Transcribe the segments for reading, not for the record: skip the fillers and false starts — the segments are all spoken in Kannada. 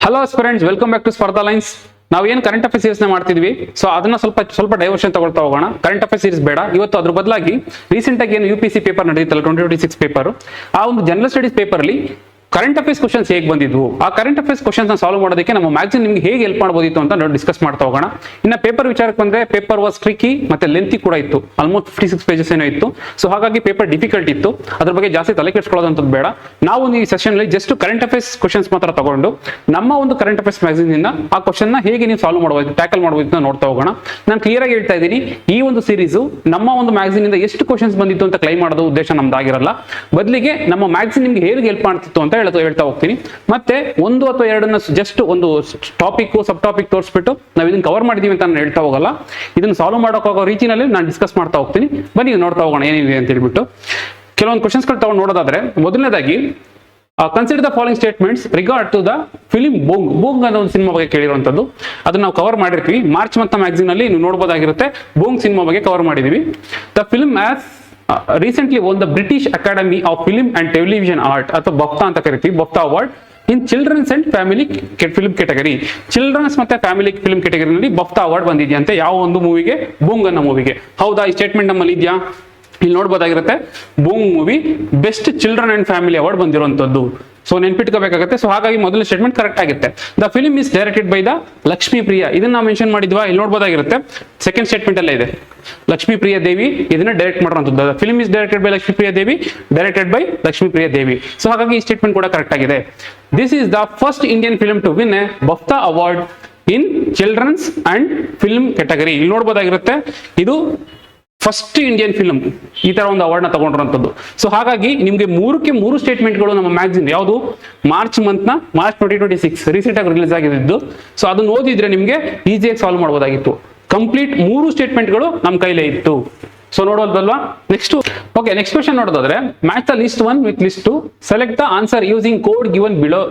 Hello students, welcome back to Spardha lines. ನಾವು ಏನು ಕರೆಂಟ್ ಅಫೇರ್ಸ್ ಸೀರೀಸ್ ಮಾಡ್ತಿದ್ವಿ, ಸೊ ಅದನ್ನ ಸ್ವಲ್ಪ ಡೈವರ್ಷನ್ ತಗೊಳ್ತಾ ಹೋಗೋಣ. ಕರೆಂಟ್ ಅಫೇರ್ಸ್ ಸೀರೀಸ್ ಬೇಡ ಇವತ್ತು. ಅದ್ರ ಬದಲಾಗಿ ರೀಸೆಂಟ್ ಆಗಿ ಏನು UPSC ಪೇಪರ್ ನಡೆದಿತ್ತಲ್ಲ 2026 ಪೇಪರ್, ಆ ಒಂದು ಜನರಲ್ ಸ್ಟಡೀಸ್ ಪೇಪರ್ ಅಲ್ಲಿ ಕರೆಂಟ್ ಅಫೇರ್ಸ್ ಕ್ವಶನ್ಸ್ ಹೇಗೆ ಬಂದಿದ್ವು, ಆ ಕರೆಂಟ್ ಅಫೇರ್ಸ್ ಕ್ವಶನ್ಸ್ ಸಾಲ್ವ್ ಮಾಡೋದಕ್ಕೆ ನಮ್ಮ ಮ್ಯಾಗ್ಝಿನ್ ನಿಮ್ಗೆ ಹೇಗೆ ಹೆಲ್ಪ್ ಮಾಡಬಹುದಿತ್ತು ಅಂತ ನಾವು ಡಿಸ್ಕಸ್ ಮಾಡ್ತಾ ಹೋಗೋಣ. ಇನ್ನು ಪೇಪರ್ ವಿಚಾರಕ್ಕೆ ಬಂದ್ರೆ ಪೇಪರ್ ವಾಸ್ ಟ್ರಿಕಿ ಮತ್ತೆ ಲೆಂತಿ ಕೂಡ ಇತ್ತು. ಆಲ್ಮೋಸ್ಟ್ 56 ಪೇಜಸ್ ಏನೋ ಇತ್ತು. ಸೊ ಹಾಗಾಗಿ ಪೇಪರ್ ಡಿಫಿಕಲ್ಟ್ ಇತ್ತು. ಅದ್ರ ಬಗ್ಗೆ ಜಾಸ್ತಿ ತಲೆ ಕೆಡಿಸ್ಕೊಳ್ಳೋದಂತದ್ದು ಬೇಡ. ನಾವು ಈ ಸೆಷನ್ ಅಲ್ಲಿ ಜಸ್ಟ್ ಕರೆಂಟ್ ಅಫೇರ್ಸ್ ಕ್ವಶನ್ಸ್ ಮಾತ್ರ ತಗೊಂಡು ನಮ್ಮ ಒಂದು ಕರೆಂಟ್ ಅಫೇರ್ಸ್ ಮ್ಯಾಗ್ಝಿನ್ ಇಂದ ಆ ಕ್ವಶನ್ ನ ಹೇಗೆ ನೀವು ಸಾಲ್ವ್ ಮಾಡಬಹುದು, ಟ್ಯಾಕಲ್ ಮಾಡಬಹುದು ಅಂತ ನೋಡ್ತಾ ಹೋಗೋಣ. ನಾನು ಕ್ಲಿಯರ್ ಆಗಿ ಹೇಳ್ತಾ ಇದ್ದೀನಿ, ಈ ಒಂದು ಸೀರೀಸ್ ನಮ್ಮ ಒಂದು ಮ್ಯಾಗ್ಝಿನ್ ಇಂದ ಎಷ್ಟು ಕ್ವಶನ್ಸ್ ಬಂದಿತ್ತು ಅಂತ ಕ್ಲೈಮ್ ಮಾಡೋದು ಉದ್ದೇಶ ನಮ್ದಾಗಿರಲ್ಲ. ಬದಲಿಗೆ ನಮ್ಮ ಮ್ಯಾಗ್ಝಿನ್ ನಿಮ್ಗೆ ಹೇಗೆ ಹೆಲ್ಪ್ ಮಾಡ್ತಿತ್ತು ಅಂತ ಹೇಳ್ತಾ ಹೋಗ್ತೀನಿ. ಮತ್ತೆ ಒಂದು ಅಥವಾ ಎರಡನ್ನ ಜಸ್ಟ್ ಒಂದು ಟಾಪಿಕ್ ಸಬ್ ಟಾಪಿಕ್ ತೋರಿಸ್ಬಿಟ್ಟು ನಾವು ಇದನ್ನ ಕವರ್ ಮಾಡಿದೀವಿ ಅಂತ ನಾನು ಹೇಳ್ತಾ ಹೋಗಲ್ಲ. ಇದನ್ನ ಸಾಲ್ವ್ ಮಾಡೋಕ್ಕಾಗೋ ರೀತಿಯಲ್ಲಿ ನಾನು ಡಿಸ್ಕಸ್ ಮಾಡ್ತಾ ಹೋಗ್ತೀನಿ. ಬನ್ನಿ ನೋಡ್ತಾ ಹೋಗೋಣ ಏನಿದೆ ಅಂತ ಹೇಳ್ಬಿಟ್ಟು. ಕೆಲವೊಂದು ಕ್ವಶನ್ಸ್ಗಳು ತಗೊಂಡು ನೋಡೋದಾದ್ರೆ, ಮೊದಲನೇದಾಗಿ consider the following statements regard to the film Boong. Boong ಅನ್ನೋ ಒಂದು ಸಿನಿಮಾ ಬಗ್ಗೆ ಕೇಳಿರುವಂತದ್ದು, ಅದನ್ನ ನಾವು ಕವರ್ ಮಾಡಿರ್ತೀವಿ. ಮಾರ್ಚ್ ಮಂತ್ ಮ್ಯಾಗ್ಝಿನ್ ಅಲ್ಲಿ ನೀವು ನೋಡಬಹುದಾಗಿರುತ್ತೆ. ಬೂಂಗ್ ಸಿನಿಮಾ ಬಗ್ಗೆ ಕವರ್ ಮಾಡಿದೀವಿ. The film as recently won the British Academy of Film and Television Art ಅಥವಾ BAFTA ಅಂತ ಕರಿತೀವಿ, BAFTA award in children's and family film category. Children's ಮತ್ತೆ ಫ್ಯಾಮಿಲಿ ಫಿಲ್ಮ್ ಕೆಟಗರಿನಲ್ಲಿ BAFTA ಅವಾರ್ಡ್ ಬಂದಿದೆಯಂತೆ. ಯಾವ ಒಂದು ಮೂವಿಗೆ? ಬೂಂಗ್ ಅನ್ನೋ ಮೂವಿಗೆ. ಹೌದಾ? ಈ ಸ್ಟೇಟ್ಮೆಂಟ್ ನಮ್ಮಲ್ಲಿ ಇದೆಯಾ? ಇಲ್ಲಿ ನೋಡ್ಬೋದಾಗಿರುತ್ತೆ. Boong movie best children and family award ಬಂದಿರುವಂತದ್ದು. ಸೊ ನೆನ್ಪಿಟ್ಕೋಬೇಕಾಗುತ್ತೆ. ಸೊ ಹಾಗಾಗಿ ಮೊದಲ ಸ್ಟೇಟ್ಮೆಂಟ್ ಕರೆಕ್ಟ್ ಆಗುತ್ತೆ. The film is directed by the Lakshmi Priya. ಇದನ್ನ ನಾವು ಮೆನ್ಷನ್ ಮಾಡಿದ್ವಾ? ಇಲ್ಲಿ ನೋಡ್ಬೋದಾಗಿರುತ್ತೆ. ಸೆಕೆಂಡ್ ಸ್ಟೇಟ್ಮೆಂಟ್ ಅಲ್ಲೇ ಇದೆ, ಲಕ್ಷ್ಮೀ ಪ್ರಿಯಾ ದೇವಿ ಇದನ್ನ ಡೈರೆಕ್ಟ್ ಮಾಡಿರುವಂತದ್ದು. The film is directed by Lakshmi Priya Devi, directed by Lakshmi Priya Devi. So ಹಾಗಾಗಿ ಈ ಸ್ಟೇಟ್ಮೆಂಟ್ ಕೂಡ ಕರೆಕ್ಟ್ ಆಗಿದೆ. This is the first Indian film to win a BAFTA award in children's and film category. ಇಲ್ಲಿ ನೋಡ್ಬೋದಾಗಿರುತ್ತೆ, ಇದು ಫಸ್ಟ್ ಇಂಡಿಯನ್ ಫಿಲ್ಮ್ ಈ ತರ ಒಂದು ಅವಾರ್ಡ್ ನ ತಗೊಂಡಿರುವಂತದ್ದು. ಸೊ ಹಾಗಾಗಿ ನಿಮ್ಗೆ ಮೂರು ಸ್ಟೇಟ್ಮೆಂಟ್ಗಳು ನಮ್ಮ ಮ್ಯಾಗ್ಝಿನ್ ಯಾವುದು ಮಾರ್ಚ್ 2026 ರೀಸೆಂಟ್ ಆಗಿ ರಿಲೀಸ್ ಆಗಿದ್ದು. ಸೊ ಅದನ್ನ ಓದಿದ್ರೆ ನಿಮ್ಗೆ ಈಸಿಯಾಗಿ ಸಾಲ್ವ್ ಮಾಡಬಹುದಾಗಿತ್ತು. ಕಂಪ್ಲೀಟ್ 3 ಸ್ಟೇಟ್ಮೆಂಟ್ಗಳು ನಮ್ಮ ಕೈಲೇ ಇತ್ತು. ಸೊ ನೋಡೋದಲ್ವಾ? ನೆಕ್ಸ್ಟ್ ಕ್ವಶನ್ ನೋಡೋದಾದ್ರೆ, match the list 1 with list 2, select the answer using code given below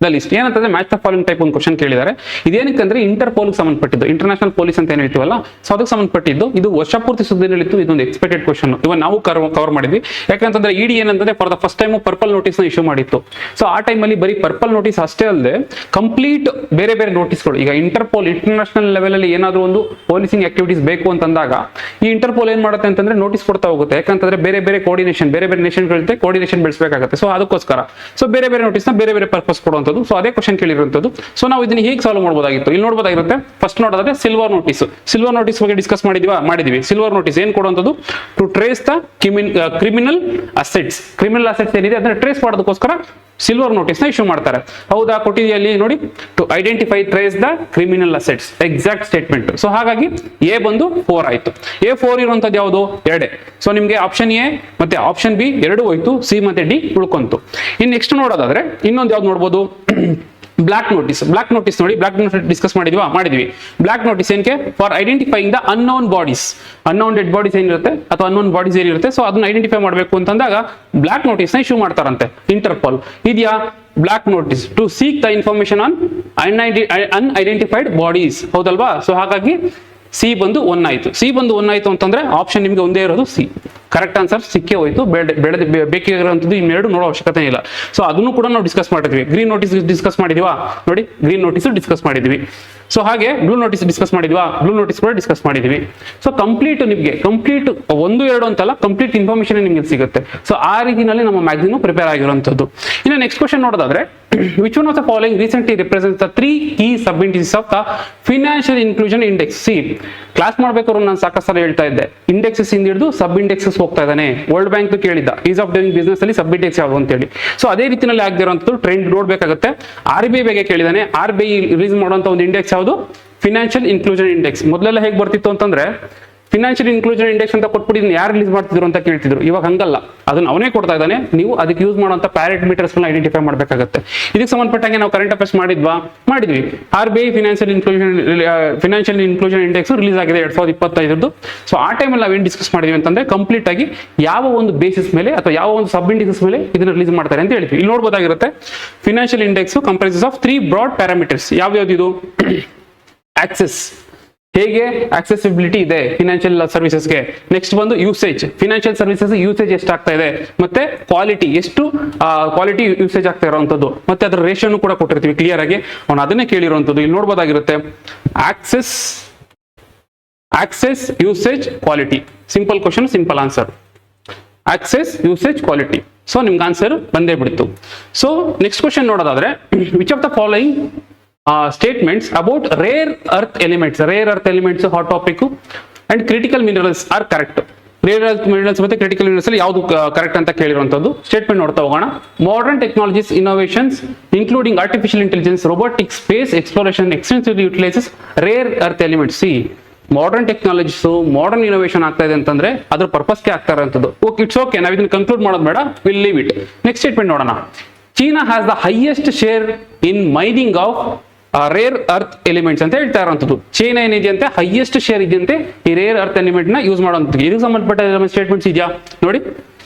the list. ಏನಂತಂದ್ರೆ ಮ್ಯಾಚ್ ದ ಫಾಲೋಯಿಂಗ್ ಟೈಪ್ ಒಂದು ಕ್ವಶನ್ ಕೇಳಿದ್ದಾರೆ. ಇದೇನಕ್ಕಂದ್ರೆ ಇಂಟರ್ಪೋಲ್ ಸಂಬಂಧಪಟ್ಟಿದ್ದು, ಇಂಟರ್ನ್ಯಾಷನಲ್ ಪೊಲೀಸ್ ಅಂತ ಏನಿರ್ತೀವಲ್ಲ, ಸೊ ಅದಕ್ಕೆ ಸಂಬಂಧಪಟ್ಟಿದ್ದು. ಇದು ವರ್ಷಪೂರ್ತಿ ಸುದ್ದಿನಲ್ಲಿತ್ತು. ಇದೊಂದು ಎಕ್ಸ್ಪೆಕ್ಟೆಡ್ ಕ್ವಶನ್. ಇವನ್ ನಾವು ಕವರ್ ಮಾಡಿದ್ವಿ. ಯಾಕಂತಂದ್ರೆ ED ಏನಂತಂದ್ರೆ for the first time purple notice ನ ಇಶ್ಯೂ ಮಾಡಿತ್ತು. ಸೊ ಆ ಟೈಮಲ್ಲಿ ಬರೀ ಪರ್ಪಲ್ ನೋಟಿಸ್ ಅಷ್ಟೇ ಅಲ್ಲದೆ ಕಂಪ್ಲೀಟ್ ಬೇರೆ ನೋಟಿಸ್ಗಳು. ಈಗ ಇಂಟರ್ಪೋಲ್ ಇಂಟರ್ನ್ಯಾಷನಲ್ ಲೆವೆಲ್ ಅಲ್ಲಿ ಏನಾದ್ರು ಒಂದು ಪೊಲೀಸಿಂಗ್ ಆಕ್ಟಿವಿಟೀಸ್ ಬೇಕು ಅಂತಂದಾಗ ಈ ಇಂಟರ್ಪೋಲ್ ಏನ್ ಮಾಡುತ್ತೆ ಅಂತಂದ್ರೆ ನೋಟಿಸ್ ಕೊಡ್ತಾ ಹೋಗುತ್ತೆ. ಯಾಕಂತಂದ್ರೆ ಬೇರೆ ಕೋರ್ಡಿನೇಷನ್ ಬೇರೆ ನೇಷನ್ ಜೊತೆ ಕೋರ್ಡಿನೇಷನ್ ಬೆಳೆಸಬೇಕಾಗುತ್ತೆ. ಸೊ ಅದಕ್ಕೋಸ್ಕರ ಸೊ ಬೇರೆ ನೋಟಿಸ್ ನ ಬೇರೆ ಪರ್ಪಸ್ ಕೊಡುವಂಥದ್ದು. ಸೊ ಅದೇ ಕ್ವಶನ್ ಕೇಳಿರುವಂತದ್ದು. ಸೊ ನಾವು ಇದನ್ನ ಹೇಗೆ ಸಾಲ್ವ್ ಮಾಡಬಹುದಾಗಿತ್ತು? ಇಲ್ಲಿ ನೋಡಬಹುದಾಗಿರುತ್ತೆ. ಫಸ್ಟ್ ನೋಡೋದಾದ್ರೆ ಸಿಲ್ವರ್ ನೋಟಿಸ್ ಬಗ್ಗೆ ಡಿಸ್ಕಸ್ ಮಾಡಿದ್ವಿ. ಸಿಲ್ವರ್ ನೋಟಿಸ್ ಏನ್ ಕೊಡುವಂತದ್ದು? To trace the criminal assets ಏನಿದೆ ಅದನ್ನ ಟ್ರೇಸ್ ಮಾಡೋದಕ್ಕೋಸ್ಕರ ಸಿಲ್ವರ್ ನೋಟಿಸ್ ನ ಇಶ್ಯೂ ಮಾಡ್ತಾರೆ. ಹೌದಾ? ಕೊಟ್ಟಿದೆಯಲ್ಲಿ ನೋಡಿ, to identify trace the criminal assets, exact statement. So ಹಾಗಾಗಿ ಎ ಬಂದು 4 ಆಯ್ತು. A4 ಇರುವಂತದ್ದು ಯಾವುದು? 2. ಸೊ ನಿಮ್ಗೆ ಆಪ್ಷನ್ ಎ ಮತ್ತೆ ಆಪ್ಷನ್ ಬಿ 2 ಹೋಯ್ತು, ಸಿ ಮತ್ತೆ ಡಿ ಉಳ್ಕೊಂತು. ಇನ್ನು ನೆಕ್ಸ್ಟ್ ನೋಡೋದಾದ್ರೆ ಇನ್ನೊಂದು ಯಾವ್ದು ನೋಡ್ಬೋದು? ಬ್ಲಾಕ್ ನೋಟಿಸ್ ನೋಡಿ, ಬ್ಲಾಕ್ ನೋಟಿಸ್ ಡಿಸ್ಕಸ್ ಮಾಡಿದ್ವಿ. ಬ್ಲಾಕ್ ನೋಟಿಸ್ ಏನಕ್ಕೆ? For identifying the unknown dead bodies ಏನಿರುತ್ತೆ ಅಥವಾ ಅನ್ನೋನ್ ಬಾಡೀಸ್ ಏನಿರುತ್ತೆ, ಸೊ ಅದನ್ನ ಐಡೆಂಟಿಫೈ ಮಾಡಬೇಕು ಅಂತಂದಾಗ ಬ್ಲಾಕ್ ನೋಟಿಸ್ ನ ಇಶ್ಯೂ ಮಾಡ್ತಾರಂತೆ ಇಂಟರ್ಪೋಲ್. ಇದೆಯಾ black notice? To seek the information on unidentified bodies. ಹೌದಲ್ವಾ? ಸೊ ಹಾಗಾಗಿ ಸಿ ಬಂದು 1 ಆಯ್ತು. ಅಂತಂದ್ರೆ ಆಪ್ಷನ್ ನಿಮ್ಗೆ ಒಂದೇ ಇರೋದು ಸಿ. ಕರೆಕ್ಟ್ ಆನ್ಸರ್ ಸಿಕ್ಕೇ ಹೋಯ್ತು. ಬೇಕಿರುವಂತದ್ದು ಇನ್ನೆರಡು ನೋಡೋ ಅವಶ್ಯಕತೆ ಇಲ್ಲ. ಸೊ ಅದನ್ನು ಕೂಡ ನಾವು ಡಿಸ್ಕಸ್ ಮಾಡಿದ್ವಿ. ಗ್ರೀನ್ ನೋಟಿಸ್ ಡಿಸ್ಕಸ್ ಮಾಡಿದ್ವಾ? ನೋಡಿ, ಗ್ರೀನ್ ನೋಟಿಸ್ ಡಿಸ್ಕಸ್ ಮಾಡಿದ್ವಿ. ಸೊ ಹಾಗೆ ಬ್ಲೂ ನೋಟಿಸ್ ಡಿಸ್ಕಸ್ ಮಾಡಿದ್ವಾ? ಬ್ಲೂ ನೋಟಿಸ್ ಕೂಡ ಡಿಸ್ಕಸ್ ಮಾಡಿದ್ವಿ. ಸೊ ಕಂಪ್ಲೀಟ್ 1-2 ಅಂತಲ್ಲ, ಕಂಪ್ಲೀಟ್ ಇನ್ಫಾರ್ಮೇಶನ್ ನಿಮ್ಗೆ ಸಿಗುತ್ತೆ. ಸೊ ಆ ರೀತಿಯಲ್ಲಿ ನಮ್ಮ ಮ್ಯಾಗ್ಝಿನ್ ಪ್ರಿಪೇರ್ ಆಗಿರುವಂತದ್ದು. ಇನ್ನು ನೆಕ್ಸ್ಟ್ ಕ್ವಶನ್ ನೋಡೋದಾದ್ರೆ, which one of the following recently represents the 3 key sub-indices of the financial inclusion index? See, class ಮಾಡ್ಬೇಕಾದ್ರು ನಾನು ಸಾಕಷ್ಟು ಸಲ ಹೇಳ್ತಾ ಇದ್ದೆ, ಇಂಡೆಕ್ಸಸ್ ಇಂದ ಹಿಡಿದು ಸಬ್ ಇಂಡೆಕ್ಸಸ್ ಹೋಗ್ತಾ ಇದ್ದಾನೆ. ವರ್ಲ್ಡ್ ಬ್ಯಾಂಕ್ ಕೇಳಿದ್ದ ಈಸ್ ಆಫ್ ಡೂಯಿಂಗ್ ಬಿಸ್ನೆಸ್ ಅಲ್ಲಿ ಸಬ್ ಇಂಡೆಕ್ಸ್ ಯಾವುದು ಅಂತ ಹೇಳಿ. ಸೊ ಅದೇ ರೀತಿಯಲ್ಲಿ ಆಗದಿರುವಂತದ್ದು ಟ್ರೆಂಡ್ ನೋಡ್ಬೇಕಾಗುತ್ತೆ. RBI ಬಗ್ಗೆ ಕೇಳಿದಾನೆ. RBI ರಿಲೀಸ್ ಮಾಡುವಂತ ಒಂದು ಇಂಡೆಕ್ಸ್ ಯಾವುದು? Financial inclusion index. ಮೊದಲೆಲ್ಲ ಹೇಗೆ ಬರ್ತಿತ್ತು ಅಂತಂದ್ರೆ ಫಿನಾನ್ಷಿಯಲ್ ಇನ್ಕ್ಲೂಷನ್ ಇಂಡೆಕ್ಸ್ ಅಂತ ಕೊಟ್ಬಿಟ್ಟು ಇದನ್ನ ಯಾರು ರಿಲೀಸ್ ಮಾಡ್ತಿದ್ರು ಅಂತ ಕೇಳ್ತಿದ್ರು. ಇವಾಗ ಹಂಗಲ್ಲ, ಅದನ್ನ ಅವನೇ ಕೊಡ್ತಾ ಇದ್ದಾನೆ. ನೀವು ಅದಕ್ಕೆ ಯೂಸ್ ಮಾಡುವಂತ ಪ್ಯಾರಾಮೀಟರ್ಸ್ ಐಡೆಂಟಿಫೈ ಮಾಡಬೇಕಾಗುತ್ತೆ. ಇದಕ್ಕೆ ಸಂಬಂಧಪಟ್ಟಂಗೆ ನಾವು ಕರೆಂಟ್ ಅಫೇರ್ಸ್ ಮಾಡಿದ್ವಿ. RBI financial inclusion index release ಆಗಿದೆ 2025. ಸೊ ಆ ಟೈಮಲ್ಲಿ ನಾವೇನು ಡಿಸ್ಕಸ್ ಮಾಡಿದ್ವಿ ಅಂತಂದ್ರೆ ಕಂಪ್ಲೀಟ್ ಆಗಿ ಯಾವ ಒಂದು ಬೇಸಿಸ್ ಮೇಲೆ ಅಥವಾ ಯಾವ ಒಂದು ಸಬ್ ಇಂಡೆಕ್ಸ್ ಮೇಲೆ ಇದನ್ನ ರಿಲೀಸ್ ಮಾಡ್ತಾರೆ ಅಂತ ಹೇಳ್ತೀವಿ. ಇಲ್ಲಿ ನೋಡಬಹುದಾಗಿರುತ್ತೆ, financial index comprises of 3 broad parameters. ಯಾವ್ಯಾವ್ದು ಇದು? ಆಕ್ಸೆಸ್, ಹೇಗೆ ಆಕ್ಸೆಸಿಬಿಲಿಟಿ ಇದೆ ಫಿನಾನ್ಷಿಯಲ್ ಸರ್ವಿಸಸ್ಗೆ. ನೆಕ್ಸ್ಟ್ ಬಂದು ಯೂಸೇಜ್, ಫಿನಾನ್ಷಿಯಲ್ ಸರ್ವಿಸಸ್ ಯೂಸೇಜ್ ಎಷ್ಟಾಗ್ತಾ ಇದೆ, ಮತ್ತೆ ಕ್ವಾಲಿಟಿ ಎಷ್ಟು ಕ್ವಾಲಿಟಿ ಯೂಸೇಜ್ ಆಗ್ತಾ ಇರುವಂತದ್ದು, ಮತ್ತೆ ಅದರ ರೇಷನ್ ಕೂಡ ಕೊಟ್ಟಿರ್ತೀವಿ ಕ್ಲಿಯರ್ ಆಗಿ. ಅವನು ಅದನ್ನೇ ಕೇಳಿರುವಂತದ್ದು, ಇಲ್ಲಿ ನೋಡ್ಬೋದಾಗಿರುತ್ತೆ. Access usage quality, simple question simple answer. Access usage quality. So ನಿಮ್ಗೆ ಆನ್ಸರ್ ಬಂದೇ ಬಿಡ್ತು. ಸೊ ನೆಕ್ಸ್ಟ್ ಕ್ವಶನ್ ನೋಡೋದಾದ್ರೆ, which of the following statements about rare earth elements hot topic and critical minerals are correct. Rare earth minerals ಮತ್ತೆ ಕ್ರಿಟಿಕಲ್ ಮಿನರಲ್ಸ್ ಅಲ್ಲಿ ಯಾವುದು ಕರೆಕ್ಟ್ ಅಂತ ಕೇಳಿರುವಂತದ್ದು. ಸ್ಟೇಟ್ಮೆಂಟ್ ನೋಡ್ತಾ ಹೋಗೋಣ. Modern technologies innovations including artificial intelligence, robotics, space exploration extensively utilizes rare earth elements. See modern technologies modern innovation ಆಗ್ತಾ ಇದೆ ಅಂತಂದ್ರೆ ಅದ್ರ ಪರ್ಪಸ್ಗೆ ಆಗ್ತಾ ಇರೋಂಥದ್ದು. ಇಟ್ಸ್ ಓಕೆ, ನಾವು ಇದನ್ನ ಕನ್ಕ್ಲೂಡ್ ಮಾಡೋದು ಬೇಡ, will leave it. Next statement ನೋಡೋಣ. China has the highest share in mining of rare earth elements ಅಂತ ಹೇಳ್ತಾ ಇರುವಂತದ್ದು. ಚೈನಾ ಏನಿದೆಯಂತೆ ಹೈಯೆಸ್ಟ್ ಶೇರ್ ಇದೆಯಂತೆ ಈ ರೇರ್ ಅರ್ತ್ ಎಲಿಮೆಂಟ್ ನ ಯೂಸ್ ಮಾಡುವಂಥದ್ದು. ಇದಕ್ಕೆ ಸಂಬಂಧಪಟ್ಟ ಸ್ಟೇಟ್ಮೆಂಟ್ಸ್ ಇದೆಯಾ ನೋಡಿ.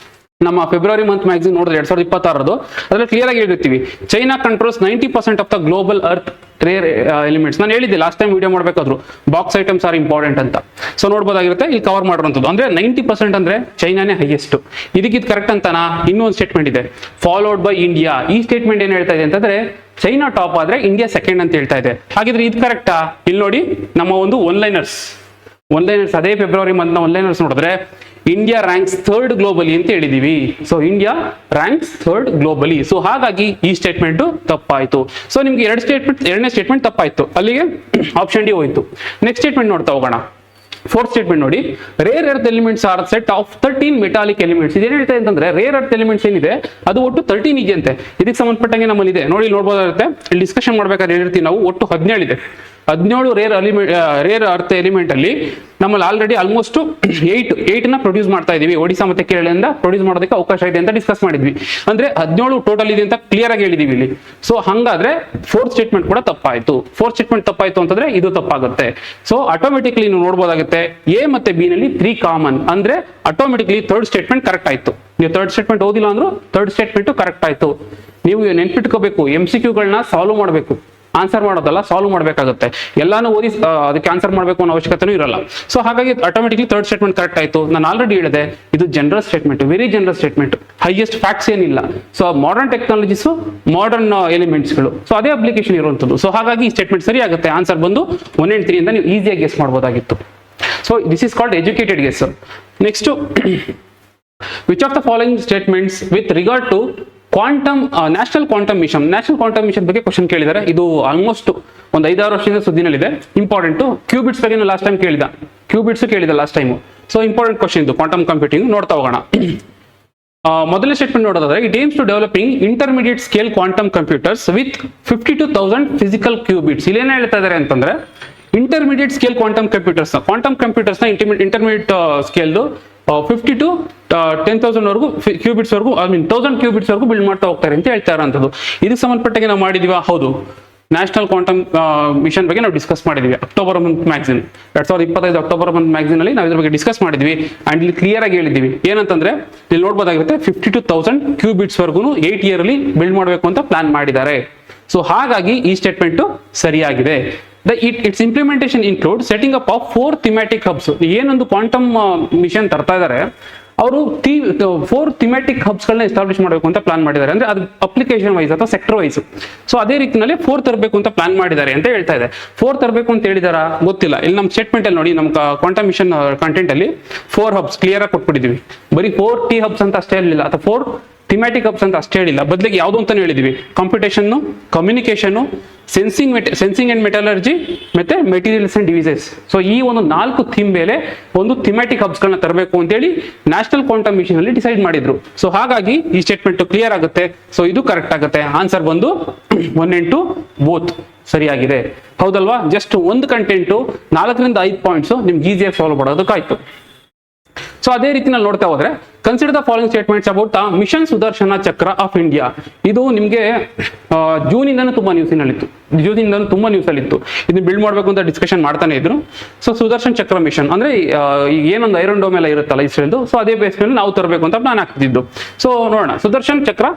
ನಮ್ಮ ಫೆಬ್ರವರಿ ಮಂತ್ ಮ್ಯಾಗಝಿನ್ ನೋಡಿದ್ರೆ 2026 ಅದ್ರಲ್ಲಿ ಕ್ಲಿಯರ್ ಆಗಿ ಹೇಳಿರ್ತೀವಿ, China controls 90% of the global earth rare elements. ನಾನು ಹೇಳಿದ್ದೆ ಲಾಸ್ಟ್ ಟೈಮ್ ವಿಡಿಯೋ ಮಾಡಬೇಕಾದ್ರು, ಬಾಕ್ಸ್ ಐಟಮ್ಸ್ ಆರ್ ಇಂಪಾರ್ಟೆಂಟ್ ಅಂತ. ಸೊ ನೋಡ್ಬೋದಾಗಿರುತ್ತೆ, ಇಲ್ಲಿ ಕವರ್ ಮಾಡಿರುವಂಥದ್ದು. ಅಂದ್ರೆ 90% ಅಂದ್ರೆ ಚೈನಾನೇ ಹೈಯೆಸ್ಟ್. ಇದಕ್ಕಿದ್ ಕರೆಕ್ಟ್ ಅಂತಾನಾ? ಇನ್ನೊಂದು ಸ್ಟೇಟ್ಮೆಂಟ್ ಇದೆ, ಫಾಲೋಡ್ ಬೈ ಇಂಡಿಯಾ. ಈ ಸ್ಟೇಟ್ಮೆಂಟ್ ಏನ್ ಹೇಳ್ತಾ ಇದೆ ಅಂತಂದ್ರೆ ಚೈನಾ ಟಾಪ್ ಆದ್ರೆ ಇಂಡಿಯಾ ಸೆಕೆಂಡ್ ಅಂತ ಹೇಳ್ತಾ ಇದೆ. ಹಾಗಿದ್ರೆ ಇದು ಕರೆಕ್ಟಾ? ಇಲ್ಲಿ ನೋಡಿ, ನಮ್ಮ ಒಂದು ಒನ್ಲೈನರ್ಸ್ ಅದೇ ಫೆಬ್ರವರಿ ಮಂತ್ ಒನ್ಲೈನರ್ಸ್ ನೋಡಿದ್ರೆ ಇಂಡಿಯಾ ರ್ಯಾಂಕ್ಸ್ ಥರ್ಡ್ ಗ್ಲೋಬಲಿ ಅಂತ ಹೇಳಿದೀವಿ. So India ranks third globally. So ಹಾಗಾಗಿ ಈ ಸ್ಟೇಟ್ಮೆಂಟ್ ತಪ್ಪಾಯ್ತು. ಸೊ ನಿಮ್ಗೆ ಎರಡನೇ ಸ್ಟೇಟ್ಮೆಂಟ್ ತಪ್ಪಾಯ್ತು, ಅಲ್ಲಿಗೆ ಆಪ್ಷನ್ ಡಿ ಹೋಯ್ತು. ನೆಕ್ಸ್ಟ್ ಸ್ಟೇಟ್ಮೆಂಟ್ ನೋಡ್ತಾ ಹೋಗೋಣ. ಫೋರ್ತ್ ಸ್ಟೇಟ್ಮೆಂಟ್ ನೋಡಿ, rare earth elements are set of 13 metallic elements. ಇದೇನ್ ಹೇಳ್ತಾ ಅಂತಂದ್ರೆ ರೇರ್ ಅರ್ತ್ ಎಲಿಮೆಂಟ್ಸ್ ಏನಿದೆ ಅದು ಒಟ್ಟು 13 ಇದೆಯಂತೆ. ಇದಕ್ಕೆ ಸಂಬಂಧಪಟ್ಟಂಗೆ ನಮ್ಮಲ್ಲಿ ಇದೆ ನೋಡಿ, ನೋಡ್ಬೋದಾಗುತ್ತೆ. ಇಲ್ಲಿ ಡಿಸ್ಕಷನ್ ಮಾಡ್ಬೇಕಾದ್ರೆ ಹೇಳಿರ್ತೀವಿ ನಾವು, ಒಟ್ಟು 17 ಇದೆ. 17 ರೇರ್ ಅರ್ತ್ ಎಲಿಮೆಂಟ್ ಅಲ್ಲಿ ನಮ್ಮಲ್ಲಿ ಆಲ್ರೆಡಿ ಆಲ್ಮೋಸ್ಟ್ 8 ಪ್ರೊಡ್ಯೂಸ್ ಮಾಡ್ತಾ ಇದೀವಿ. ಒಡಿಶಾ ಮತ್ತೆ ಕೇರಳದಿಂದ ಪ್ರೊಡ್ಯೂಸ್ ಮಾಡೋದಕ್ಕೆ ಅವಕಾಶ ಇದೆ ಅಂತ ಡಿಸ್ಕಸ್ ಮಾಡಿದ್ವಿ. ಅಂದ್ರೆ 17 ಟೋಟಲ್ ಇದೆ ಅಂತ ಕ್ಲಿಯರ್ ಆಗಿ ಹೇಳಿದೀವಿ ಇಲ್ಲಿ. ಸೊ ಹಂಗಾದ್ರೆ ಫೋರ್ತ್ ಸ್ಟೇಟ್ಮೆಂಟ್ ಕೂಡ ತಪ್ಪಾಯ್ತು. ಅಂತಂದ್ರೆ ಇದು ತಪ್ಪಾಗುತ್ತೆ. ಸೊ ಆಟೋಮೆಟಿಕ್ಲಿ ನೀವು ನೋಡ್ಬೋದಾಗುತ್ತೆ, ಎ ಮತ್ತೆ ಬಿ ನಲ್ಲಿ 3 ಕಾಮನ್, ಅಂದ್ರೆ ಆಟೋಮೆಟಿಕ್ಲಿ ಥರ್ಡ್ ಸ್ಟೇಟ್ಮೆಂಟ್ ಕರೆಕ್ಟ್ ಆಯ್ತು. ನೀವು ಥರ್ಡ್ ಸ್ಟೇಟ್ಮೆಂಟ್ ಓದಿಲ್ಲ ಅಂದ್ರೂ ಥರ್ಡ್ ಸ್ಟೇಟ್ಮೆಂಟ್ ಕರೆಕ್ಟ್ ಆಯ್ತು. ನೀವು ನೆನ್ಪಿಟ್ಕೋಬೇಕು, MCQಗಳನ್ನ ಸಾಲ್ವ್ ಮಾಡಬೇಕು, ಆನ್ಸರ್ ಮಾಡೋದಲ್ಲ, ಸಾಲ್ವ್ ಮಾಡಬೇಕಾಗುತ್ತೆ. ಎಲ್ಲಾನು ಓದಿ ಅದಕ್ಕೆ ಆನ್ಸರ್ ಮಾಡಬೇಕು ಅನ್ನೋ ಅವಶ್ಯಕತೆನೂ ಇರಲ್ಲ. ಸೊ ಹಾಗಾಗಿ ಆಟೋಮೆಟಿಕ್ಲಿ ಥರ್ಡ್ ಸ್ಟೇಟ್ಮೆಂಟ್ ಕರೆಕ್ಟ್ ಆಯ್ತು. ನಾನು ಆಲ್ರೆಡಿ ಹೇಳಿದೆ, ಇದು general statement, very general statement, highest facts ಏನಿಲ್ಲ. ಸೊ ಮಾಡರ್ನ್ ಟೆಕ್ನಾಲಜೀಸ್, ಮಾಡರ್ನ್ ಎಲಿಮೆಂಟ್ಸ್ಗಳು, ಸೊ ಅದೇ ಅಪ್ಲಿಕೇಶನ್ ಇರುವಂಥದ್ದು. ಸೊ ಹಾಗಾಗಿ ಈ ಸ್ಟೇಟ್ಮೆಂಟ್ ಸರಿ ಆಗುತ್ತೆ. ಆನ್ಸರ್ ಬಂದು 1 and 3 ಅಂತ ನೀವು ಈಸಿಯಾಗಿ ಗೆಸ್ ಮಾಡ್ಬೋದಾಗಿತ್ತು. So this is called educated guess. Next, which of the following statements with regard to quantum national quantum mission ಬಗ್ಗೆ ಕ್ವಶನ್ ಕೇಳಿದ್ದಾರೆ. ಇದು ಆಲ್ಮೋಸ್ಟ್ ಒಂದು 5-6 ವರ್ಷದಿಂದ ಸುದ್ದಿನಲ್ಲಿದೆ. ಇಂಪಾರ್ಟೆಂಟ್. ಕ್ಯೂಬಿಟ್ಸ್ ಬಗ್ಗೆ ಲಾಸ್ಟ್ ಟೈಮ್ ಕೇಳಿದ last time. So important question ಇದು, ಕ್ವಾಂಟಮ್ ಕಂಪ್ಯೂಟಿಂಗ್. ನೋಡ್ತಾ ಹೋಗೋಣ. ಮೊದಲನೇ ಸ್ಟೇಟ್ಮೆಂಟ್ ನೋಡೋದಾದ್ರೆ, it aims to developing intermediate scale quantum computers with 52,000 physical qubits. ಇಲ್ಲಿ ಏನ್ ಹೇಳ್ತಾ ಇದಾರೆ ಅಂತಂದ್ರೆ, ಇಂಟರ್ಮೀಡಿಯೇಟ್ ಸ್ಕೇಲ್ ಕ್ವಾಂಟಮ್ ಕಂಪ್ಯೂಟರ್ಸ್ ನ ಇಂಟರ್ಮೀಡಿಯೇಟ್ ಸ್ಕೇಲ್ದು 50 to 10,000 ವರೆಗೂ ಕ್ಯೂಬಿಟ್ಸ್ ವರೆಗೂ, 1000 ಕ್ಯೂಬಿಟ್ಸ್ ವರೆಗೂ ಬಿಲ್ಡ್ ಮಾಡ್ತಾ ಹೋಗ್ತಾರೆ ಅಂತ ಹೇಳ್ತಾ ಇರೋಂಥದ್ದು. ಇದಕ್ಕೆ ಸಂಬಂಧಪಟ್ಟಾಗೆ ನಾವು ಮಾಡಿದೀವ? ಹೌದು, ನ್ಯಾಷನಲ್ ಕ್ವಾಂಟಮ್ ಮಿಷನ್ ಬಗ್ಗೆ ನಾವು ಡಿಸ್ಕಸ್ ಮಾಡಿದ್ವಿ October month magazine, 2025 October month magazine ಅಲ್ಲಿ ನಾವು ಇದ್ರ ಬಗ್ಗೆ ಡಿಸ್ಕಸ್ ಮಾಡಿದ್ವಿ. ಅಂಡ್ ಇಲ್ಲಿ ಕ್ಲಿಯರ್ ಆಗಿ ಹೇಳಿದ್ವಿ ಏನಂತಂದ್ರೆ, ಇಲ್ಲಿ ನೋಡ್ಬೋದಾಗಿರುತ್ತೆ 52,000 ಕ್ಯೂಬಿಟ್ಸ್ ವರೆಗೂ 8 year ಅಲ್ಲಿ ಬಿಲ್ಡ್ ಮಾಡಬೇಕು ಅಂತ ಪ್ಲಾನ್ ಮಾಡಿದ್ದಾರೆ. ಸೊ ಹಾಗಾಗಿ ಈ ಸ್ಟೇಟ್ಮೆಂಟ್ ಸರಿಯಾಗಿದೆ. It's implementation include setting up of 4 thematic hubs. ಏನೊಂದು ಕ್ವಾಂಟಮ್ ಮಿಷನ್ ತರ್ತಾ ಇದ್ದಾರೆ, ಅವರು 4 ಥಿಮ್ಯಾಟಿಕ್ ಹಬ್ಸ್ ಗಳನ್ನ ಎಸ್ಟಾಬ್ಲಿಷ್ ಮಾಡಬೇಕು ಅಂತ ಪ್ಲಾನ್ ಮಾಡಿದ್ದಾರೆ. ಅಂದ್ರೆ ಅದು ಅಪ್ಲಿಕೇಶನ್ ವೈಸ್ ಅಥವಾ ಸೆಕ್ಟರ್ ವೈಸ್. ಸೊ ಅದೇ ರೀತಿಯಲ್ಲಿ 4 ತರಬೇಕು ಅಂತ ಪ್ಲಾನ್ ಮಾಡಿದ್ದಾರೆ ಅಂತ ಹೇಳ್ತಾ ಇದೆ. 4 ತರಬೇಕು ಅಂತ ಹೇಳಿದಾರ ಗೊತ್ತಿಲ್ಲ. ಇಲ್ಲಿ ನಮ್ಮ ಸ್ಟೇಟ್ಮೆಂಟ್ ಅಲ್ಲಿ ನೋಡಿ, ನಮ್ಮ ಕ್ವಾಂಟಮ್ ಮಿಷನ್ ಕಂಟೆಂಟ್ ಅಲ್ಲಿ 4 ಹಬ್ಸ್ ಕ್ಲಿಯರ್ ಆಗಿ ಕೊಟ್ಬಿಟ್ಟಿದ್ವಿ. ಬರೀ 4 ಟಿ ಹಬ್ಸ್ ಅಂತ ಅಷ್ಟೇ ಹೇಳಿಲ್ಲ, ಅಥವಾ 4 ಥಿಮ್ಯಾಟಿಕ್ ಹಬ್ಸ್ ಅಂತ ಅಷ್ಟೇ ಹೇಳಿಲ್ಲ. ಬದಲಿಗೆ ಯಾವುದು ಅಂತಾನು ಹೇಳಿದ್ವಿ, computation, communication, sensing and metallurgy, ಮತ್ತೆ ಮೆಟೀರಿಯಲ್ಸ್ ಅಂಡ್ ಡಿವೈಸಸ್. ಸೊ ಈ ಒಂದು 4 ಥೀಮ್ ಮೇಲೆ ಒಂದು ಥಿಮ್ಯಾಟಿಕ್ ಹಬ್ಸ್ ಗಳನ್ನ ತರಬೇಕು ಅಂತೇಳಿ ನ್ಯಾಷನಲ್ ಕ್ವಾಂಟಮ್ ಮಿಷನ್ ಅಲ್ಲಿ ಡಿಸೈಡ್ ಮಾಡಿದ್ರು. ಸೊ ಹಾಗಾಗಿ ಈ ಸ್ಟೇಟ್ಮೆಂಟ್ ಕ್ಲಿಯರ್ ಆಗುತ್ತೆ. ಸೊ ಇದು ಕರೆಕ್ಟ್ ಆಗುತ್ತೆ. ಆನ್ಸರ್ ಬಂದು 1 and 2 ಬೋತ್ ಸರಿಯಾಗಿದೆ. ಹೌದಲ್ವಾ? ಜಸ್ಟ್ ಒಂದು ಕಂಟೆಂಟ್ 4 ರಿಂದ 5 ಪಾಯಿಂಟ್ಸ್ ನಿಮ್ಗೆ ಈಸಿಯಾಗಿ ಸಾಲ್ವ್ ಮಾಡೋದಕ್ಕಾಯ್ತು. ಸೊ ಅದೇ ರೀತಿ ನಾವು ನೋಡ್ತಾ ಹೋದ್ರೆ, consider the following statements about the mission Sudarshan Chakra of India. ಇದು ನಿಮಗೆ ಜೂನಿಂದನೂ ತುಂಬಾ ನ್ಯೂಸಿನಲ್ಲಿತ್ತು, ಜೂನಿಂದನೂ ತುಂಬಾ ನ್ಯೂಸ್ ಅಲ್ಲಿ ಇತ್ತು. ಇದನ್ನ ಬಿಲ್ಡ್ ಮಾಡಬೇಕು ಅಂತ ಡಿಸ್ಕಷನ್ ಮಾಡ್ತಾನೆ ಇದ್ರು. ಸೊ ಸುದರ್ಶನ್ ಚಕ್ರ ಮಿಷನ್ ಅಂದ್ರೆ ಈಗ ಏನೊಂದು ಐರನ್ ಡೋಮ್ ಎಲ್ಲ ಇರುತ್ತಲ್ಲ ಇಸ್ರೇಲ್ದು, ಸೊ ಅದೇ ಬೇಸ್ ಮೇಲೆ ನಾವು ತರಬೇಕು ಅಂತ ಪ್ಲಾನ್ ಆಗ್ತಿದ್ದು. ಸೊ ನೋಡೋಣ, ಸುದರ್ಶನ್ ಚಕ್ರ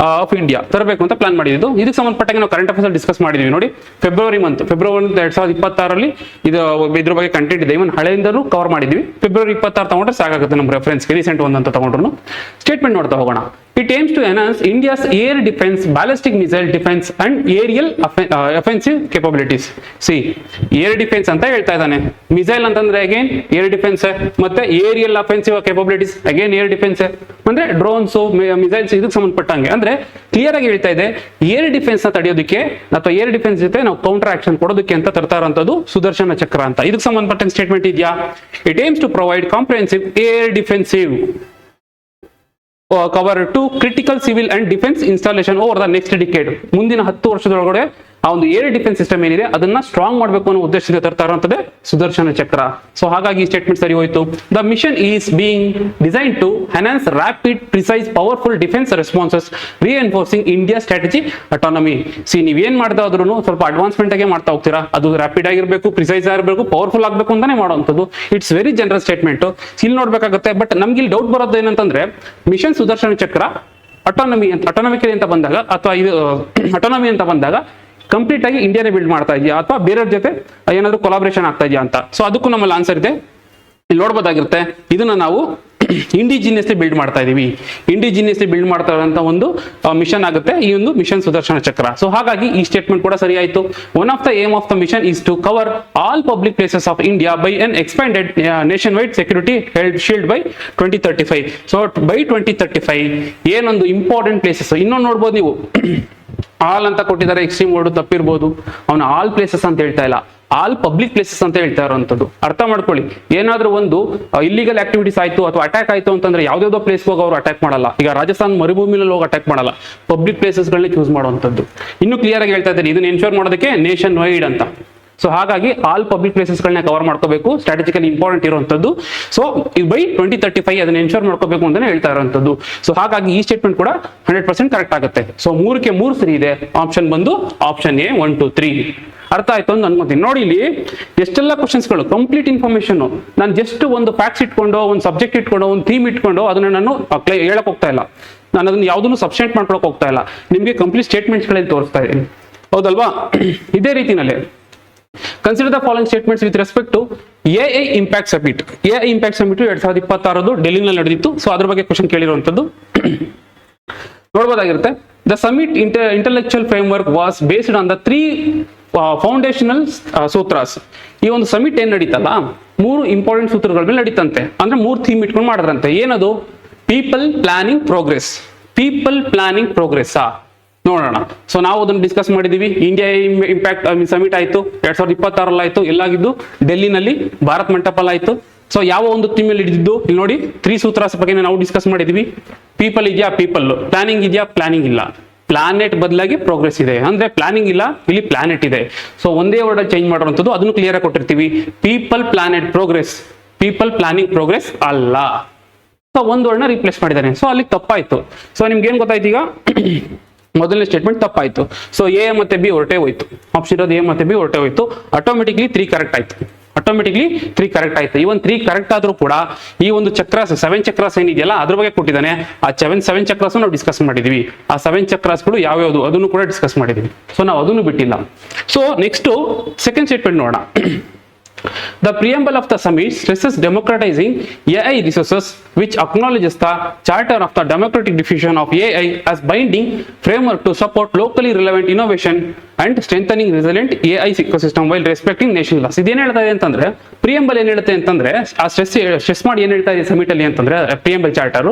ಆಫ್ ಇಂಡಿಯಾ ತರಬೇಕು ಅಂತ ಪ್ಲಾನ್ ಮಾಡಿದ್ದು. ಇದಕ್ಕೆ ಸಂಬಂಧಪಟ್ಟಾಗ ನಾವು ಕರೆಂಟ್ ಅಫೇರ್ಸ್ ಡಿಸ್ಕಸ್ ಮಾಡಿದ್ವಿ ನೋಡಿ. ಫೆಬ್ರವರಿ 2026 ಇದ್ರ ಬಗ್ಗೆ ಕಂಟೆಂಟ್ ಇದೆ. ಇವನ್ ಹಳೆಯಿಂದಲೂ ಕವರ್ ಮಾಡಿದ್ವಿ. ಫೆಬ್ರವರಿ 26 ತಗೊಂಡ್ರೆ ಸಾಕಾಗುತ್ತೆ ನಮ್ಮ ರೆಫರೆನ್ಸ್ಗೆ, ರೀಸೆಂಟ್ ಒಂದಂತ ತಗೊಂಡ್ರು. ಸ್ಟೇಟ್ಮೆಂಟ್ ನೋಡ್ತಾ ಹೋಗೋಣ. It aims to enhance India's air defense, ballistic missile defense and aerial offensive capabilities. See, air defense ಅಂತ ಹೇಳ್ತಾ ಇದ್ದಾನೆ. ಮಿಸೈಲ್ ಅಂತಂದ್ರೆ ಅಗೇನ್ ಏರ್ ಡಿಫೆನ್ಸ್, ಮತ್ತೆ aerial offensive capabilities again air defence, ಅಂದ್ರೆ ಡ್ರೋನ್ಸ್ ಮಿಸೈಲ್ಸ್ ಇದಕ್ಕೆ ಸಂಬಂಧಪಟ್ಟಂಗೆ. ಅಂದ್ರೆ ಕ್ಲಿಯರ್ ಆಗಿ ಹೇಳ್ತಾ ಇದೆ, ಏರ್ ಡಿಫೆನ್ಸ್ ನ ತಡೆಯೋದಕ್ಕೆ ಅಥವಾ ಏರ್ ಡಿಫೆನ್ಸ್ ಜೊತೆ ನಾವು ಕೌಂಟರ್ ಆಕ್ಷನ್ ಕೊಡೋದಕ್ಕೆ ಅಂತ ತರ್ತಾ ಇರೋಂಥದ್ದು ಸುದರ್ಶನ ಚಕ್ರ ಅಂತ. ಇದಕ್ಕೆ ಸಂಬಂಧಪಟ್ಟ ಸ್ಟೇಟ್ಮೆಂಟ್ ಇದೆಯಾ? It aims to provide comprehensive air defensive cover to critical civil and defence installation over the next decade. ಮುಂದಿನ 10 ವರ್ಷದೊಳಗಡೆ ಆ ಒಂದು ಏರ್ ಡಿಫೆನ್ಸ್ ಸಿಸ್ಟಮ್ ಏನಿದೆ ಅದನ್ನ ಸ್ಟ್ರಾಂಗ್ ಮಾಡಬೇಕು ಅನ್ನೋ ಉದ್ದೇಶದಿಂದ ತರ್ತಾ ಇರುವಂತದ್ದೇ ಸುದರ್ಶನ ಚಕ್ರ. ಸೊ ಹಾಗಾಗಿ ಈ ಸ್ಟೇಟ್ಮೆಂಟ್ ಸರಿ ಹೋಯ್ತು. The mission is being design to enhance rapid, precise, powerful defence responses, reinforcing India strategy autonomy. ನೀವೇನ್ ಮಾಡ್ತಾ ಹೋದ್ರು ಸ್ವಲ್ಪ ಅಡ್ವಾನ್ಸ್ಮೆಂಟ್ ಆಗಿ ಮಾಡ್ತಾ ಹೋಗ್ತೀರಾ. ಅದು ರ್ಯಾಪಿಡ್ ಆಗಿರ್ಬೇಕು, ಪ್ರಿಸೈಸ್ ಆಗಿರ್ಬೇಕು, ಪವರ್ಫುಲ್ ಆಗಬೇಕು ಅಂತಾನೆ ಮಾಡುವಂಥದ್ದು. It's very general statement. ಇಲ್ಲಿ ನೋಡ್ಬೇಕಾಗುತ್ತೆ. ಬಟ್ ನಮ್ಗೆ ಇಲ್ಲಿ ಡೌಟ್ ಬರೋದು ಏನಂತಂದ್ರೆ, ಮಿಷನ್ ಸುದರ್ಶನ ಚಕ್ರ ಅಟಾನಮಿಕಲಿ ಅಂತ ಬಂದಾಗ ಅಥವಾ ಇದು ಅಟಾನಮಿ ಅಂತ ಬಂದಾಗ ಕಂಪ್ಲೀಟ್ ಆಗಿ ಇಂಡಿಯಾನೇ ಬಿಲ್ಡ್ ಮಾಡ್ತಾ ಇದೆಯಾ ಅಥವಾ ಬೇರೆಯವ್ರ ಜೊತೆ ಏನಾದ್ರು ಕೊಲಾಬ್ರೇಷನ್ ಆಗ್ತಾ ಇದೆಯಾ ಅಂತ. ಸೊ ಅದಕ್ಕೂ ನಮ್ಮಲ್ಲಿ ಆನ್ಸರ್ ಇದೆ, ಇಲ್ಲಿ ನೋಡ್ಬೋದಾಗಿರುತ್ತೆ. ಇದನ್ನ ನಾವು ಇಂಡಿಜಿನಿಯಸ್ಲಿ ಬಿಲ್ಡ್ ಮಾಡ್ತಾ ಇದೀವಿ. ಇಂಡಿಜಿನಿಯಸ್ಲಿ ಬಿಲ್ಡ್ ಮಾಡ್ತಾ ಇರುವಂತ ಒಂದು ಮಿಷನ್ ಆಗುತ್ತೆ ಈ ಒಂದು ಮಿಷನ್ ಸುದರ್ಶನ ಚಕ್ರ. ಸೊ ಹಾಗಾಗಿ ಈ ಸ್ಟೇಟ್ಮೆಂಟ್ ಕೂಡ ಸರಿ ಆಯ್ತು. One of the aim of the mission is to cover all public places of India by an expanded nation wide security shield by 2035. So by 2035 ಏನೊಂದು ಇಂಪಾರ್ಟೆಂಟ್ ಪ್ಲೇಸಸ್ ಇನ್ನೊಂದು ನೋಡ್ಬೋದು ನೀವು. ಆಲ್ ಅಂತ ಕೊಟ್ಟಿದ್ದಾರೆ, ಎಕ್ಸ್ಟ್ರೀಮ್ ವರ್ಡ್ ತಪ್ಪಿರ್ಬೋದು. ಅವನು ಆಲ್ ಪ್ಲೇಸಸ್ ಅಂತ ಹೇಳ್ತಾ ಇಲ್ಲ, ಆಲ್ ಪಬ್ಲಿಕ್ ಪ್ಲೇಸಸ್ ಅಂತ ಹೇಳ್ತಾ ಇರೋಂಥದ್ದು. ಅರ್ಥ ಮಾಡ್ಕೊಳ್ಳಿ. ಏನಾದ್ರೂ ಒಂದು ಇಲ್ಲಿಗಲ್ ಆಕ್ಟಿವಿಟೀಸ್ ಆಯ್ತು ಅಥವಾ ಅಟ್ಯಾಕ್ ಆಯ್ತು ಅಂತಂದ್ರೆ ಯಾವ್ದಾವ್ದೋ ಪ್ಲೇಸ್ ಹೋಗಿ ಅವರು ಅಟ್ಯಾಕ್ ಮಾಡಲ್ಲ. ಈಗ ರಾಜಸ್ಥಾನ್ ಮರುಭೂಮಿನಲ್ಲಿ ಹೋಗಿ ಅಟ್ಯಾಕ್ ಮಾಡಲ್ಲ, ಪಬ್ಲಿಕ್ ಪ್ಲೇಸಸ್ಗಳನ್ನ ಚೂಸ್ ಮಾಡುವಂಥದ್ದು. ಇನ್ನು ಕ್ಲಿಯರ್ ಆಗಿ ಹೇಳ್ತಾ ಇದ್ದಾರೆ, ಇದನ್ನ ಎನ್ಶೋರ್ ಮಾಡೋದಕ್ಕೆ ನೇಷನ್ ವೈಡ್ ಅಂತ. ಸೊ ಹಾಗಾಗಿ ಆಲ್ ಪಬ್ಲಿಕ್ ಪ್ಲೇಸಸ್ಗಳನ್ನ ಕವರ್ ಮಾಡ್ಕೋಬೇಕು, ಸ್ಟ್ರಾಟಜಿಕಲಿ ಇಂಪಾರ್ಟೆಂಟ್ ಇರುವಂತದ್ದು. ಸೊ ಬೈ 2035 ಅದನ್ನ ಎನ್ಶೋರ್ ಮಾಡ್ಕೋಬೇಕು ಅಂತಾನೆ ಹೇಳ್ತಾ ಇರುವಂತದ್ದು. ಸೊ ಹಾಗಾಗಿ ಈ ಸ್ಟೇಟ್ಮೆಂಟ್ ಕೂಡ 100% ಕರೆಕ್ಟ್ ಆಗುತ್ತೆ. ಸೊ 3ಕ್ಕೆ 3 ಸರಿ ಇದೆ. ಆಪ್ಷನ್ ಬಂದು ಆಪ್ಷನ್ ಎ 1 2 3. ಅರ್ಥ ಆಯ್ತು ಅಂತ ಅನ್ಕೋತೀನಿ. ನೋಡಿ ಇಲ್ಲಿ ಎಷ್ಟೆಲ್ಲ ಕ್ವಶನ್ಸ್ಗಳು, ಕಂಪ್ಲೀಟ್ ಇನ್ಫಾರ್ಮೇಶನ್. ನಾನು ಜಸ್ಟ್ ಒಂದು ಫ್ಯಾಕ್ಟ್ಸ್ ಇಟ್ಕೊಂಡು, ಒಂದು ಸಬ್ಜೆಕ್ಟ್ ಇಟ್ಕೊಂಡು, ಒಂದು ಥೀಮ್ ಇಟ್ಕೊಂಡು ಅದನ್ನ ನಾನು ಹೇಳಕ್ ಹೋಗ್ತಾ ಇಲ್ಲ. ನಾನು ಅದನ್ನ ಯಾವುದನ್ನು ಸಬ್ಸ್ಟೆಂಟ್ ಮಾಡ್ಕೊಳಕ್ ಹೋಗ್ತಾ ಇಲ್ಲ. ನಿಮಗೆ ಕಂಪ್ಲೀಟ್ ಸ್ಟೇಟ್ಮೆಂಟ್ಸ್ಗಳಲ್ಲಿ ತೋರಿಸ್ತಾ ಇದ್ದೀನಿ, ಹೌದಲ್ವಾ? ಇದೇ ರೀತಿನಲ್ಲಿ consider the following statements with respect to AI impact summit. AI impact summit 2026 ಡೆಲ್ಲಿನಲ್ಲಿ ನಡೆದಿತ್ತು. ಸೊ ಅದ್ರ ಬಗ್ಗೆ ಕ್ವಶನ್ ಕೇಳಿರುವಂತದ್ದು ನೋಡ್ಬೋದಾಗಿರುತ್ತೆ. The summit intellectual framework was based on the 3 foundational sutras. ಈ ಒಂದು ಸಮಿಟ್ ಏನ್ ನಡೀತಲ್ಲ, 3 ಇಂಪಾರ್ಟೆಂಟ್ ಸೂತ್ರಗಳ ಮೇಲೆ ನಡೀತಂತೆ. ಅಂದ್ರೆ 3 ಥೀಮ್ ಇಟ್ಕೊಂಡು ಮಾಡಿದ್ರಂತೆ. ಏನದು? People planning progress. People planning progress ನೋಡೋಣ. ಸೊ ನಾವು ಅದನ್ನು ಡಿಸ್ಕಸ್ ಮಾಡಿದೀವಿ. ಇಂಡಿಯಾ ಇಂಪ್ಯಾಕ್ಟ್ ಸಮಿಟ್ ಆಯ್ತು 2026 ಆಯ್ತು. ಎಲ್ಲಾಗಿದ್ದು ಡೆಲ್ಲಿನಲ್ಲಿ ಭಾರತ್ ಮಂಟಪಲ್ ಆಯ್ತು. ಸೊ ಯಾವ ಒಂದು ಥೀಮ್ ಅಲ್ಲಿ ಹಿಡಿದಿದ್ದು ಇಲ್ಲಿ ನೋಡಿ, 3 ಸೂತ್ರಾಸ್ ಬಗ್ಗೆ ನಾವು ಡಿಸ್ಕಸ್ ಮಾಡಿದೀವಿ. ಪೀಪಲ್ ಇದೆಯಾ? ಪೀಪಲ್. ಪ್ಲಾನಿಂಗ್ ಇದೆಯಾ? ಪ್ಲಾನಿಂಗ್ ಇಲ್ಲ. ಪ್ಲಾನೆಟ್ ಬದಲಾಗಿ ಪ್ರೋಗ್ರೆಸ್ ಇದೆ. ಅಂದ್ರೆ ಪ್ಲಾನಿಂಗ್ ಇಲ್ಲ, ಇಲ್ಲಿ ಪ್ಲಾನೆಟ್ ಇದೆ. ಸೊ ಒಂದೇ ವರ್ಡ್ ಚೇಂಜ್ ಮಾಡುವಂಥದ್ದು, ಅದನ್ನು ಕ್ಲಿಯರ್ ಆಗಿ ಕೊಟ್ಟಿರ್ತೀವಿ. People planet progress, people planning progress ಅಲ್ಲ. ಸೊ ಒಂದು ವರ್ಡ್ನ ರೀಪ್ಲೇಸ್ ಮಾಡಿದ್ದಾನೆ. ಸೊ ಅಲ್ಲಿ ತಪ್ಪಾಯ್ತು. ಸೊ ನಿಮ್ಗೆ ಏನ್ ಗೊತ್ತಾಯ್ತು ಈಗ? ಮೊದಲನೇ ಸ್ಟೇಟ್ಮೆಂಟ್ ತಪ್ಪಾಯ್ತು. ಸೊ ಎ ಮತ್ತೆ ಬಿ ಹೊರಟೆ ಹೋಯ್ತು. ಆಪ್ಷನ್ ಇರೋದು ಎ ಮತ್ತೆ ಬಿ ಹೊರಟೆ ಹೋಯ್ತು. ಆಟೋಮೆಟಿಕ್ಲಿ 3 ಕರೆಕ್ಟ್ ಆಯ್ತು. ಆಟೋಮೆಟಿಕ್ಲಿ 3 ಕರೆಕ್ಟ್ ಆಯ್ತು. ಇವನ್ 3 ಕರೆಕ್ಟ್ ಆದ್ರೂ ಕೂಡ ಈ ಒಂದು ಚಕ್ರಾಸ್ 7 ಚಕ್ರಾಸ್ ಏನಿದೆಯಲ್ಲ ಅದ್ರ ಬಗ್ಗೆ ಕೊಟ್ಟಿದ್ದಾನೆ. ಆ 7 ಚಕ್ರಾಸ್ ನಾವು ಡಿಸ್ಕಸ್ ಮಾಡಿದೀವಿ. ಆ 7 ಚಕ್ರಾಸ್ಗಳು ಯಾವ್ಯಾವುದು ಅದನ್ನು ಕೂಡ ಡಿಸ್ಕಸ್ ಮಾಡಿದೀವಿ. ಸೊ ನಾವು ಅದನ್ನು ಬಿಟ್ಟಿಲ್ಲ. ಸೊ ನೆಕ್ಸ್ಟ್ ಸೆಕೆಂಡ್ ಸ್ಟೇಟ್ಮೆಂಟ್ ನೋಡೋಣ. The preamble of the summit stresses democratizing AI resources, which acknowledges the charter of the democratic diffusion of AI as binding framework to support locally relevant innovation and strengthening resilient AI ecosystem while respecting national laws. ಇದೇನ್ ಹೇಳ್ತಾ ಇದೆ ಅಂತಂದ್ರೆ, ಪ್ರಿಯಂಬಲ್ ಏನ್ ಹೇಳುತ್ತೆ ಅಂತಂದ್ರೆ, ಆ ಸ್ಟ್ರೆಸ್ ಮಾಡಿ ಏನ್ ಹೇಳ್ತಾ ಇದೆ ಸಮಿಟ್ ಅಲ್ಲಿ ಅಂತಂದ್ರೆ, ಪ್ರಿಯಂಬಲ್ ಚಾರ್ಟರ್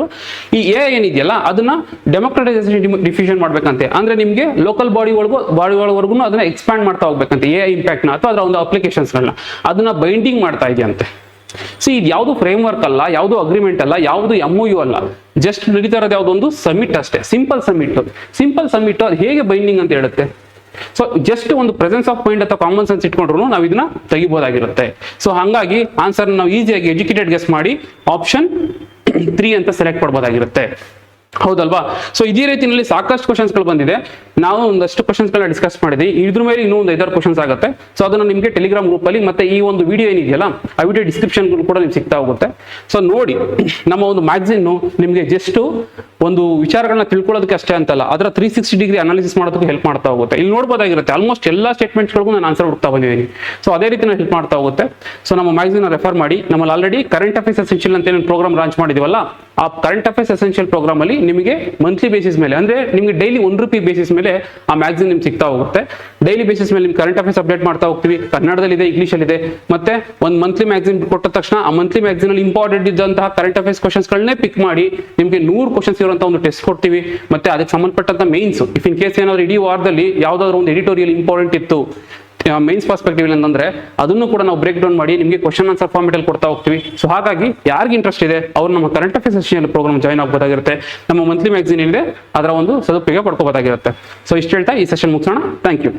ಈ AI ಏನಿದೆಯಲ್ಲ ಅದನ್ನ ಡೆಮೋಕ್ರಟೈಸೇಷನ್ ಡಿಫ್ಯೂಷನ್ ಮಾಡ್ಬೇಕಂತೆ. ಅಂದ್ರೆ ನಿಮ್ಗೆ ಲೋಕಲ್ ಬಾಡಿ ಒಳವರೆಗೂ ಅದನ್ನ ಎಕ್ಸ್ಪ್ಯಾಂಡ್ ಮಾಡ್ತಾ ಹೋಗ್ಬೇಕಂತೆ. AI ಇಂಪ್ಯಾಕ್ಟ್ ನ ಅಥವಾ ಅದರ ಒಂದು ಅಪ್ಲಿಕೇಶನ್ಸ್ ಗಳನ್ನ ಅದನ್ನ ಬೈಂಡಿಂಗ್ ಮಾಡ್ತಾ ಇದೆಯಂತೆ. ಇದು ಯಾವುದು ಫ್ರೇಮ್ ವರ್ಕ್ ಅಲ್ಲ, ಯಾವುದು ಅಗ್ರಿಮೆಂಟ್ ಅಲ್ಲ, ಯಾವುದು MOU ಅಲ್ಲ. ಜಸ್ಟ್ ನಡೀತಾ ಇರೋದು ಯಾವುದೊಂದು ಸಮಿಟ್ ಅಷ್ಟೇ. ಸಿಂಪಲ್ ಸಮಿಟ್ ಅದು ಹೇಗೆ ಬೈಂಡಿಂಗ್ ಅಂತ ಹೇಳುತ್ತೆ. ಸೊ ಜಸ್ಟ್ ಒಂದು ಪ್ರೆಸೆನ್ಸ್ ಆಫ್ ಮೈಂಡ್ ಅಥವಾ ಕಾಮನ್ ಸೆನ್ಸ್ ಇಟ್ಕೊಂಡ್ರು ನಾವು ಇದನ್ನ ತೆಗಿಬಹುದಾಗಿರುತ್ತೆ. ಸೊ ಹಂಗಾಗಿ ಆನ್ಸರ್ ನಾವು ಈಸಿಯಾಗಿ ಎಜುಕೇಟೆಡ್ ಗೆಸ್ ಮಾಡಿ ಆಪ್ಷನ್ 3 ಅಂತ ಸೆಲೆಕ್ಟ್ ಮಾಡ್ಬೋದಾಗಿರುತ್ತೆ. ಹೌದಲ್ವಾ? ಸೊ ಇದೇ ರೀತಿಯಲ್ಲಿ ಸಾಕಷ್ಟು ಕ್ವಶನ್ಸ್ಗಳು ಬಂದಿದೆ. ನಾವು ಒಂದಷ್ಟು ಕ್ವಶನ್ಸ್ಗಳನ್ನ ಡಿಸ್ಕಸ್ ಮಾಡಿದ್ವಿ. ಇದ್ರ ಮೇಲೆ ಇನ್ನೂ ಒಂದು 5-6 ಕ್ವಶನ್ಸ್ ಆಗುತ್ತೆ. ಸೊ ಅದನ್ನ ನಿಮಗೆ ಟೆಲಿಗ್ರಾಮ್ ಗ್ರೂಪ್ ಅಲ್ಲಿ ಮತ್ತೆ ಈ ಒಂದು ವಿಡಿಯೋ ಏನಿದೆಯಲ್ಲ ಆ ವಿಡಿಯೋ ಡಿಸ್ಕ್ರಿಪ್ಷನ್ ಕೂಡ ನಿಮ್ಗೆ ಸಿಗ್ತಾ ಹೋಗುತ್ತೆ. ಸೊ ನೋಡಿ, ನಮ್ಮ ಒಂದು ಮ್ಯಾಗಝಿನ್ ನಿಮಗೆ ಜಸ್ಟ್ ಒಂದು ವಿಚಾರಗಳನ್ನ ತಿಳ್ಕೊಳ್ಳೋದಕ್ಕೆ ಅಷ್ಟೇ ಅಂತಲ್ಲ, ಅದರ 360 ಡಿಗ್ರಿ ಅನಾಲಿಸಿಸ್ ಮಾಡೋದಕ್ಕೆ ಹೆಲ್ಪ್ ಮಾಡ್ತಾ ಹೋಗುತ್ತೆ. ಇಲ್ಲಿ ನೋಡ್ಬೋದಾಗಿರುತ್ತೆ ಆಲ್ಮೋಸ್ಟ್ ಎಲ್ಲ ಸ್ಟೇಟ್ಮೆಂಟ್ಸ್ಗಳಿಗೂ ನಾನು ಆನ್ಸರ್ ಹುಡುಕ್ತಾ ಬಂದಿದ್ದೀನಿ. ಸೊ ಅದೇ ರೀತಿ ಹೆಲ್ಪ್ ಮಾಡ್ತಾ ಹೋಗುತ್ತೆ. ಸೊ ನಮ್ಮ ಮ್ಯಾಗಝಿನ್ ರೆಫರ್ ಮಾಡಿ. ನಮ್ಮಲ್ಲಿ ಆಲ್ರೆಡಿ ಕರೆಂಟ್ ಅಫೇರ್ಸ್ ಎಸೆನ್ಷಿಯಲ್ ಅಂತ ಏನು ಪ್ರೋಗ್ರಾಮ್ ಲಾಂಚ್ ಮಾಡಿದೀವಲ್ಲ, ಆ ಕರೆಂಟ್ ಅಫೇರ್ಸ್ ಎಸೆನ್ಷಿಯಲ್ ಪ್ರೋಗ್ರಾಮ್ ಅಲ್ಲಿ ನಿಮಗೆ ಮಂತ್ಲಿ ಬೇಸಿಸ್ ಮೇಲೆ, ಅಂದ್ರೆ ನಿಮಗೆ ಡೈಲಿ ₹1 ಬೇಸಿಸ್ ಮೇಲೆ ಆ ಮ್ಯಾಗಝಿನ್ ನಿಮ್ಗೆ ಸಿಗ್ತಾ ಹೋಗುತ್ತೆ. ಡೈಲಿ ಬೇಸಿಸ್ ಮೇಲೆ ನಿಮ್ಗೆ ಕರೆಂಟ್ ಅಫೇರ್ಸ್ ಅಪ್ಡೇಟ್ ಮಾಡ್ತಾ ಹೋಗ್ತೀವಿ. ಕನ್ನಡದಲ್ಲಿದೆ, ಇಂಗ್ಲೀಷಲ್ಲಿದೆ. ಮತ್ತೆ ಒಂದು ಮಂತ್ಲಿ ಮ್ಯಾಗಝಿನ್ ಕೊಟ್ಟ ತಕ್ಷಣ ಆ ಮಂತ್ಲಿ ಮ್ಯಾಗಝಿನ್ ಅಲ್ಲಿ ಇಂಪಾರ್ಟೆಂಟ್ ಇದ್ದಂತಹ ಕರೆಂಟ್ ಅಫೇರ್ಸ್ ಕ್ವಶನ್ಸ್ಗಳನ್ನೇ ಪಿಕ್ ಮಾಡಿ ನಿಮಗೆ 100 ಕ್ವಶನ್ಸ್ ಇರುವಂತ ಒಂದು ಟೆಸ್ಟ್ ಕೊಡ್ತೀವಿ. ಮತ್ತೆ ಅದಕ್ಕೆ ಸಂಬಂಧಪಟ್ಟಂತ ಮೇನ್ಸ್, ಇಫ್ ಇನ್ ಕೇಸ್ ಏನಾದ್ರು ಇಡೀ ವಾರದಲ್ಲಿ ಯಾವ್ದಾದ್ರು ಒಂದು ಎಡಿಟೋರಿಯಲ್ ಇಂಪಾರ್ಟೆಂಟ್ ಇತ್ತು ಮೈನ್ಸ್ ಪರ್ಸ್ಪೆಕ್ಟಿವ್ ಅಂತಂದ್ರೆ ಅದನ್ನು ಕೂಡ ನಾವು ಬ್ರೇಕ್ ಡೌನ್ ಮಾಡಿ ನಿಮಗೆ ಕ್ವಶನ್ ಆನ್ಸರ್ ಫಾರ್ಮೆಟ್ ಅಲ್ಲಿ ಕೊಡ್ತಾ ಹೋಗ್ತೀವಿ. ಸೊ ಹಾಗಾಗಿ ಯಾರಿಗೆ ಇಂಟ್ರೆಸ್ಟ್ ಇದೆ ಅವ್ರು ನಮ್ಮ current affairs essential program join ಆಗಬಹುದಾಗಿರುತ್ತೆ. ನಮ್ಮ ಮಂತ್ಲಿ ಮ್ಯಾಗಝಿನ್ ಏನಿದೆ ಅದರ ಒಂದು ಸದುಪಯೋಗ ಪಡ್ಕೋಬಹುದಾಗಿರುತ್ತೆ. ಸೊ ಇಷ್ಟು ಹೇಳ್ತಾ ಈ ಸೆಷನ್ ಮುಗಿಸೋಣ. Thank you.